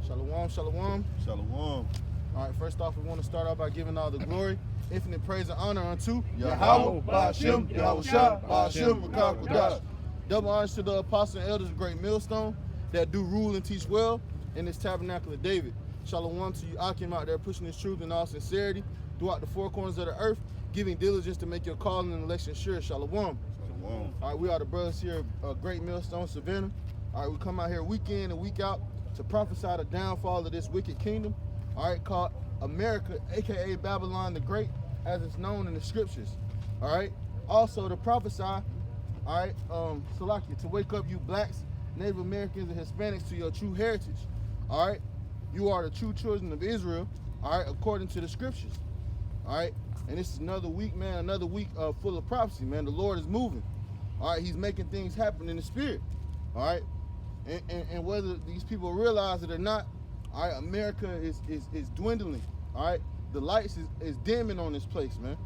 Shalom, shalom. Shalom. All right, first off, we want to start off by giving all the glory, infinite praise, and honor unto Yahweh, Ba'ashem, Yahushua, Ba'ashem, Makakodash. Double honors to the apostles and elders of Great Millstone that do rule and teach well in this tabernacle of David. Shalom to you, Akim, out there pushing this truth in all sincerity throughout the four corners of the earth, giving diligence to make your calling and election sure. Shalom. Shalom. All right, we are the brothers here of Great Millstone, Savannah. All right, we come out here week in and week out to prophesy the downfall of this wicked kingdom, all right, called America, aka Babylon the Great, as it's known in the scriptures. All right, also to prophesy, all right, Salakia, to wake up you blacks, Native Americans, and Hispanics to your true heritage. All right, you are the true children of Israel, all right, according to the scriptures. All right, and this is another week, man, another week full of prophecy, man. The Lord is moving. All right, he's making things happen in the spirit. All right, and whether these people realize it or not, all right, America is dwindling. All right, the lights is dimming on this place, man.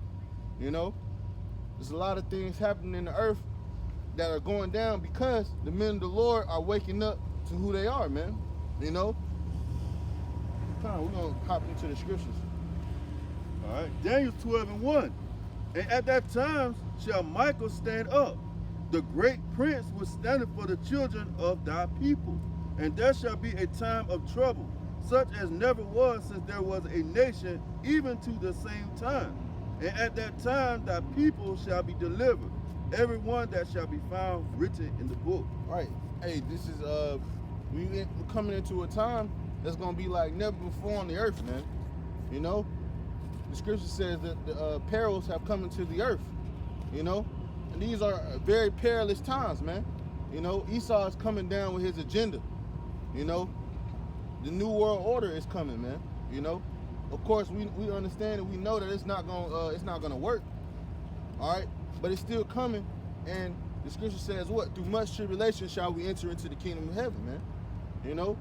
You know, there's a lot of things happening in the earth that are going down because the men of the Lord are waking up to who they are, man. You know, we're gonna hop into the scriptures. All right, Daniel 12:1. And at that time shall Michael stand up, the great prince was standing for the children of thy people. And there shall be a time of trouble, such as never was since there was a nation, even to the same time. And at that time thy people shall be delivered, every one that shall be found written in the book. All right, hey, this is we're coming into a time that's gonna be like never before on the earth, man. You know, the scripture says that the perils have come into the earth. You know, and these are very perilous times, man. You know, Esau is coming down with his agenda. You know, the new world order is coming, man. You know, of course we understand and we know that it's not gonna work. All right, but it's still coming, and the scripture says what? Through much tribulation shall we enter into the kingdom of heaven, man. You know,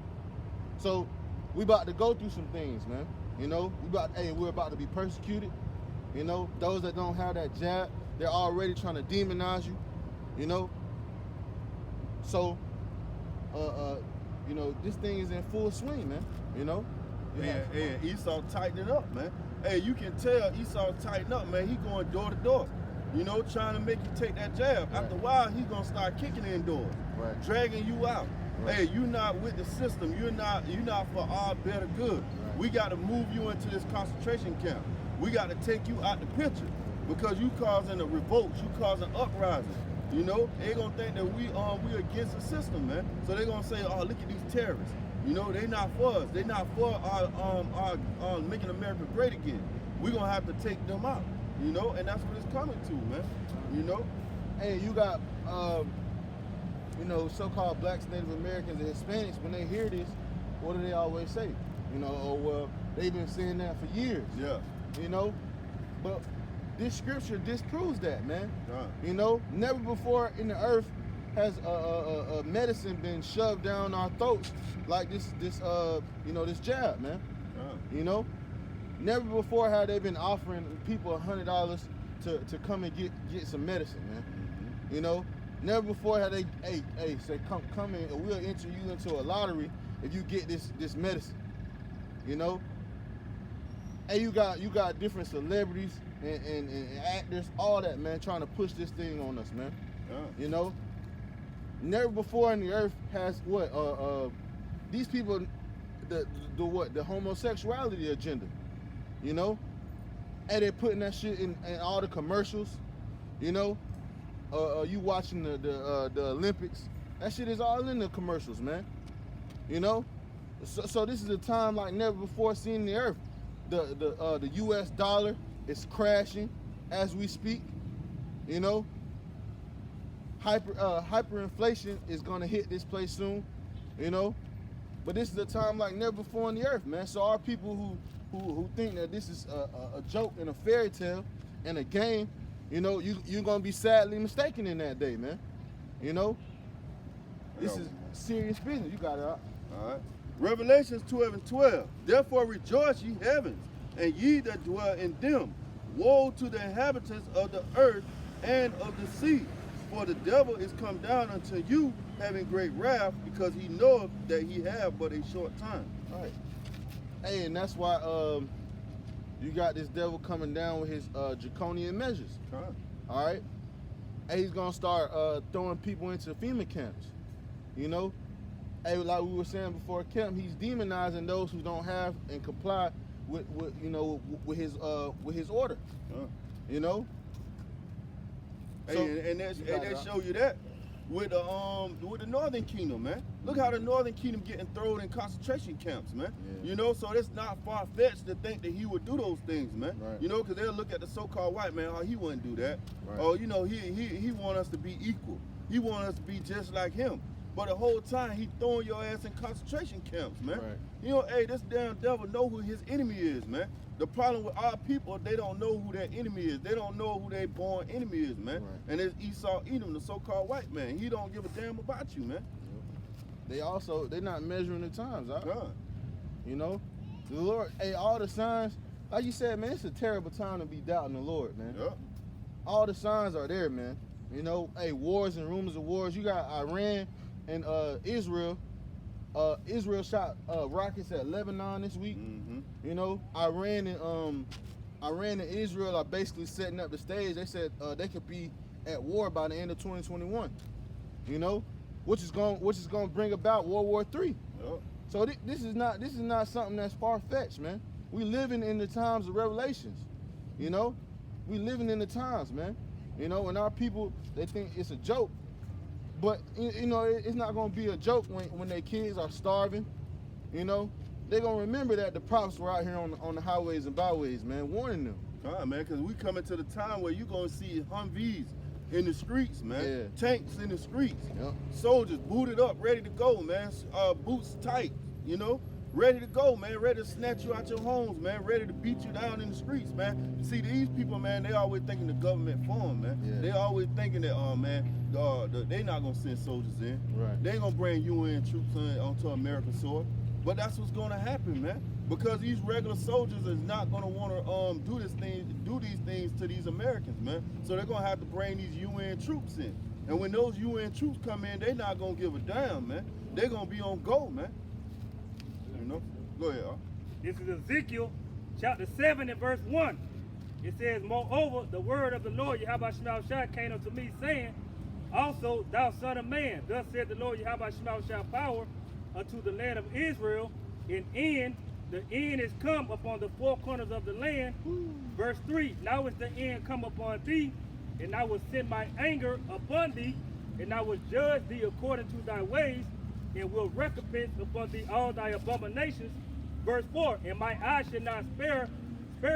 so we about to go through some things, man. You know, we're about to be persecuted. You know, those that don't have that jab, they're already trying to demonize you. You know, so you know, this thing is in full swing, man. You know, And Esau tightened it up, man. Hey, you can tell Esau tightened up, man. He going door to door, you know, trying to make you take that jab. Right. After a while, he's gonna start kicking in doors, Right. dragging you out. Right. Hey, you're not with the system. You're not for our better good. Right. We got to move you into this concentration camp. We got to take you out the picture because you causing a revolt. You causing uprising. You know, they gonna think that we against the system, man. So they gonna say, oh, look at these terrorists. You know, they not for us. They not for our making America great again. We gonna have to take them out. You know, and that's what it's coming to, man. You know. Hey, you got you know, so-called blacks, Native Americans, and Hispanics. When they hear this, what do they always say? You know, oh well, they've been saying that for years. Yeah. You know, but this scripture disproves that, man. Right. You know, never before in the earth has a medicine been shoved down our throats like this you know, this jab, man. Right. You know, never before have they been offering people $100 to come and get some medicine, man. Mm-hmm. You know, never before have they say come in and we'll enter you into a lottery if you get this medicine. You know, and you got different celebrities and actors, all that, man, trying to push this thing on us, man. Yeah. You know, never before in the earth has these people the homosexuality agenda. You know, and they're putting that shit in all the commercials. You know, you watching the Olympics, that shit is all in the commercials, man. You know, so this is a time like never before seen in the earth. The U.S. dollar is crashing as we speak. You know, hyperinflation is gonna hit this place soon. You know, but this is a time like never before on the earth, man. So our people who think that this is a joke and a fairy tale and a game, you know, you're gonna be sadly mistaken in that day, man. You know, this is serious business. You got it. All right. Revelations 12:12. Therefore rejoice, ye heavens, and ye that dwell in them. Woe to the inhabitants of the earth and of the sea, For the devil is come down unto you, having great wrath, because he knoweth that he have but a short time. All right. Hey, and that's why you got this devil coming down with his draconian measures. All right. And he's gonna start throwing people into FEMA camps. You know, hey, like we were saying before camp, he's demonizing those who don't have and comply with you know with his order. You know. Hey, So, and that show you that with the Northern Kingdom, man. Look how the Northern Kingdom getting thrown in concentration camps, man. Yeah. You know, so it's not far-fetched to think that he would do those things, man. Right. You know, because they'll look at the so-called white man, oh, he wouldn't do that. Right. Oh, you know, he want us to be equal. He want us to be just like him. But the whole time he throwing your ass in concentration camps, man. Right. You know, hey, this damn devil know who his enemy is, man. The problem with our people, they don't know who their enemy is. They don't know who their born enemy is, man. Right. And it's Esau Edom, the so-called white man. He don't give a damn about you, man. They're not measuring the times, huh? God. You know, the Lord, hey, all the signs, like you said, man, it's a terrible time to be doubting the Lord, man. Yeah. All the signs are there, man. You know, hey, wars and rumors of wars. You got Iran and Israel. Israel shot rockets at Lebanon this week. Mm-hmm. You know, Iran and Israel are basically setting up the stage. They said they could be at war by the end of 2021. You know, which is going to bring about World War III. Yeah. So this is not something that's far-fetched, man. We living in the times of Revelations. You know, we living in the times, man. You know, and our people, they think it's a joke. But, you know, it's not going to be a joke when their kids are starving. You know, they're going to remember that the prophets were out here on the highways and byways, man, warning them. God, man, because we coming to the time where you're going to see Humvees in the streets, man. Yeah. Tanks in the streets. Yep. Soldiers booted up, ready to go, man. Boots tight, you know. Ready to go, man. Ready to snatch you out your homes, man. Ready to beat you down in the streets, man. See, these people, man, they always thinking the government for them, man. Yeah. They always thinking that, man, they not going to send soldiers in. Right. They ain't going to bring UN troops onto American soil. But that's what's going to happen, man. Because these regular soldiers is not going to want to do these things to these Americans, man. So they're going to have to bring these UN troops in. And when those UN troops come in, they're not going to give a damn, man. They're going to be on go, man. You know? Go ahead, This is Ezekiel chapter 7 and verse 1. It says, moreover, the word of the Lord Yahweh Shema Shah came unto me, saying, also, thou son of man, thus said the Lord Yahweh Shema Shah power unto the land of Israel, the end is come upon the four corners of the land. Verse 3, now is the end come upon thee, and I will send my anger upon thee, and I will judge thee according to thy ways, and will recompense upon thee all thy abominations. Verse 4, and my eyes shall not spare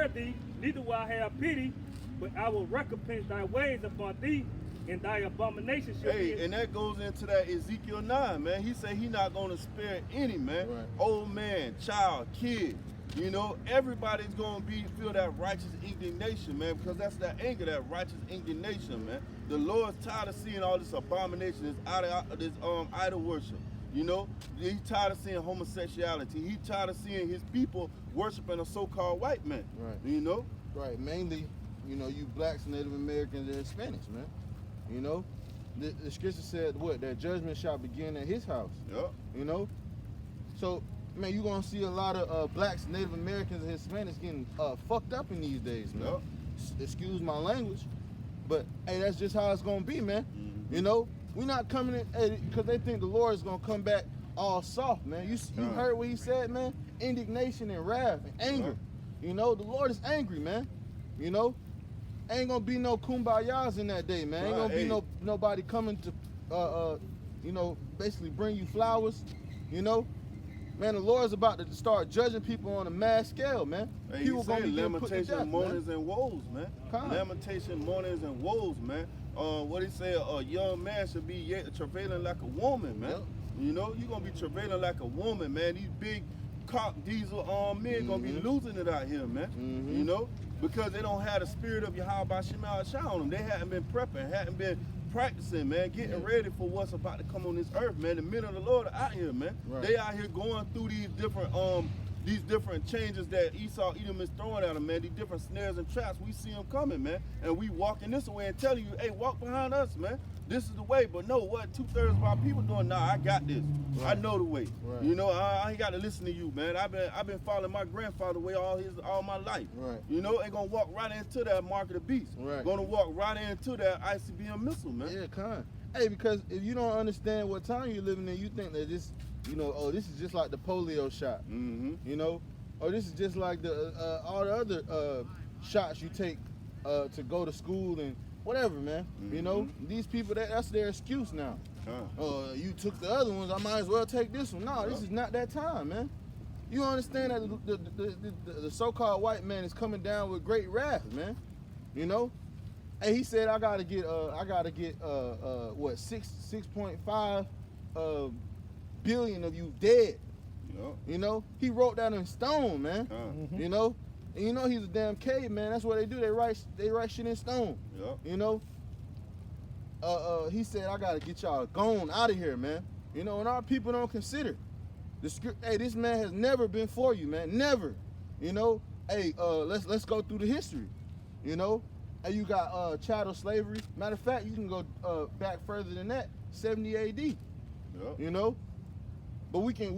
thee, neither will I have pity, but I will recompense thy ways upon thee, and thy abominations shall be. Hey, and that goes into that Ezekiel 9, man. He said he not going to spare any, man. Right. Old man, child, kid. You know, everybody's going to feel that righteous indignation, man, because that's that anger, that righteous indignation, man. The Lord's tired of seeing all this abomination, this idol worship. You know, he's tired of seeing homosexuality. He's tired of seeing his people worshiping a so-called white man. Right. You know? Right. Mainly, you know, you blacks, Native Americans, and Hispanics, man. You know, the scripture said what? That judgment shall begin at his house. Yep. You know, so man, you're gonna see a lot of blacks, Native Americans, and Hispanics getting fucked up in these days, man. Yep. Excuse my language, but hey, that's just how it's gonna be, man. Mm-hmm. You know, we're not coming in because they think the Lord is gonna come back all soft, man. You heard what he said, man? Indignation and wrath and anger. You know, the Lord is angry, man. You know. Ain't gonna be no kumbayas in that day, man. Ain't gonna be nobody coming to, you know, basically bring you flowers. You know, man, the Lord's about to start judging people on a mass scale, man. Hey, People gonna be lamentation, mournings, and woes, man. Come. Lamentation, mournings, and woes, man. What he said, a young man should be yet travailing like a woman, man. Yep. You know, you're gonna be travailing like a woman, man. These big cock diesel men gonna be losing it out here, man. You know, because they don't have the spirit of Yahweh Shema Shah on them. They hadn't been prepping, hadn't been practicing, man, getting ready for what's about to come on this earth, man. The men of the Lord are out here, man. Right. They out here going through these different these different changes that Esau Edom is throwing at them, man, these different snares and traps, we see them coming, man. And we walking this way and telling you, hey, walk behind us, man. This is the way. But no, what 2/3 of our people doing? Nah, I got this. Right. I know the way. Right. You know, I ain't got to listen to you, man. I've been following my grandfather way all my life. Right. You know, ain't gonna walk right into that mark of the beast. Right. Gonna walk right into that ICBM missile, man. Yeah, kind. Hey, because if you don't understand what time you're living in, you think that this, you know, oh, this is just like the polio shot. Mm-hmm. You know, or this is just like the all the other shots you take to go to school and whatever, man. Mm-hmm. You know, these people, that's their excuse now. You took the other ones, I might as well take this one. No, this is not that time, man. You understand that the so-called white man is coming down with great wrath, man. You know. Hey, he said I gotta get what 6.5 billion of you dead. You know, he wrote that in stone, man. You know, and you know he's a damn caveman. That's what they do. They write shit in stone. You know. He said I gotta get y'all gone out of here, man. You know, and our people don't consider the script. Hey, this man has never been for you, man. Never. You know. Hey, let's go through the history. You know. And you got chattel slavery. Matter of fact, you can go back further than that, 70 AD. You know, but we can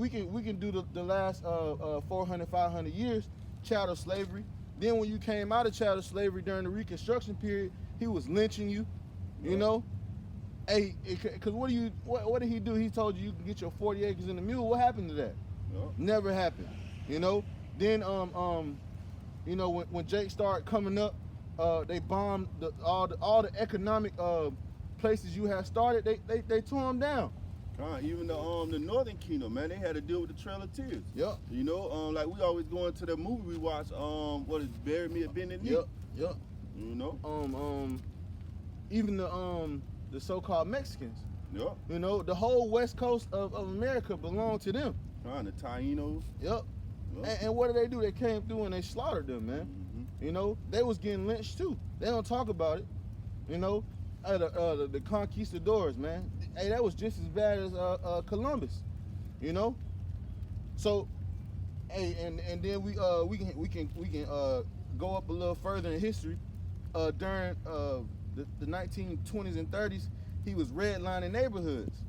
do the last 400, 500 years chattel slavery. Then when you came out of chattel slavery during the Reconstruction period, he was lynching you. You know, hey, because what did he do? He told you can get your 40 acres and a mule. What happened to that? Never happened. You know. Then you know when Jake started coming up. They bombed all the economic places you had started. They tore them down. Even the Northern Kingdom, man, they had to deal with the Trail of Tears. Yep. You know, like we always go into the movie we watch. What is Bury Me at Bended Knee? Yep. You know. Even the so-called Mexicans. Yep. You know, the whole west coast of America belonged to them. The Tainos. Yep. And what did they do? They came through and they slaughtered them, man. You know, they was getting lynched too. They don't talk about it. You know, the conquistadors, man. Hey, that was just as bad as Columbus. You know. So, hey, and then we can go up a little further in history. During the 1920s and 30s, he was redlining neighborhoods.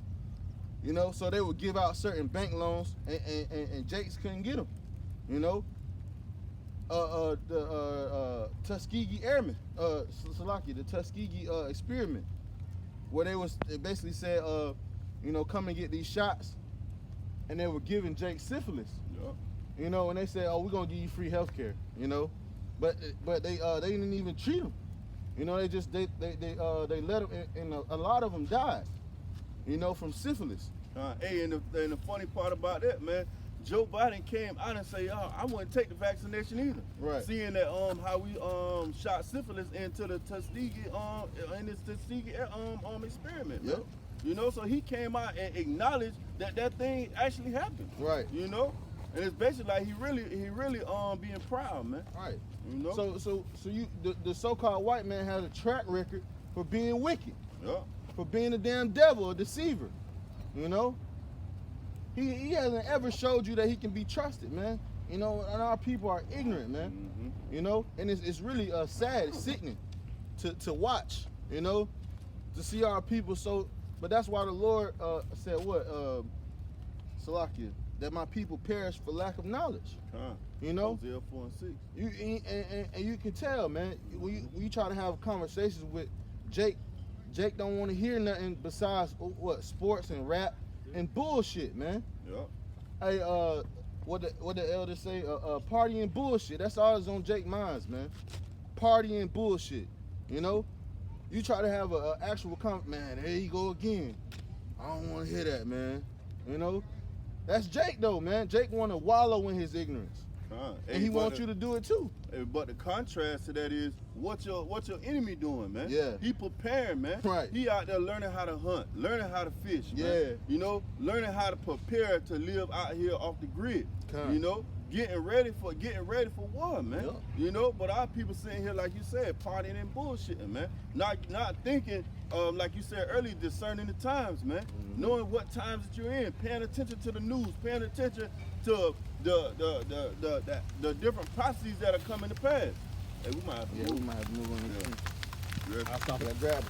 You know, so they would give out certain bank loans, and Jakes couldn't get them. You know. The Tuskegee Airmen, the Tuskegee experiment, where they basically said, you know, come and get these shots, and they were giving Jake syphilis. You know, and they said, oh, we're gonna give you free health care. You know, but they didn't even treat them. You know, they let them, and a lot of them died. You know, from syphilis. Hey, and the funny part about that, man. Joe Biden came out and say, I wouldn't take the vaccination either. Right. Seeing that how we shot syphilis into the Tuskegee experiment. Yep. Man. You know, so he came out and acknowledged that thing actually happened. Right. You know, and it's basically like he really being proud, man. Right. You know. So you the so-called white man has a track record for being wicked. Yeah. For being a damn devil, a deceiver. You know. He hasn't ever showed you that he can be trusted, man. You know, and our people are ignorant, man. You know, and it's really sad, it's sickening to watch, you know, to see our people so. But that's why the Lord said what, Salakia, that my people perish for lack of knowledge. You know, Hosea 4 and 6. And you can tell, man, when you try to have conversations with Jake don't want to hear nothing besides what, sports and rap. And bullshit, man. Hey, what the elders say? Party and bullshit. That's all that's on Jake's minds, man. Party and bullshit. You know, you try to have an actual man. There you go again. I don't want to hear that, man. You know, that's Jake though, man. Jake want to wallow in his ignorance, and he wants you to do it too. But the contrast to that is what your enemy doing, man. Yeah. He preparing, man. Right. He out there learning how to hunt, learning how to fish, man. Yeah. You know, learning how to prepare to live out here off the grid. You know, getting ready for war, man. Yep. You know, but our people sitting here, like you said, partying and bullshitting, man. Not thinking, like you said earlier, discerning the times, man. Knowing what times that you're in, paying attention to the news, paying attention to the different prophecies that are coming to pass. Hey, we might have to move. We might have to move on. Yeah. I'll stop at that grab.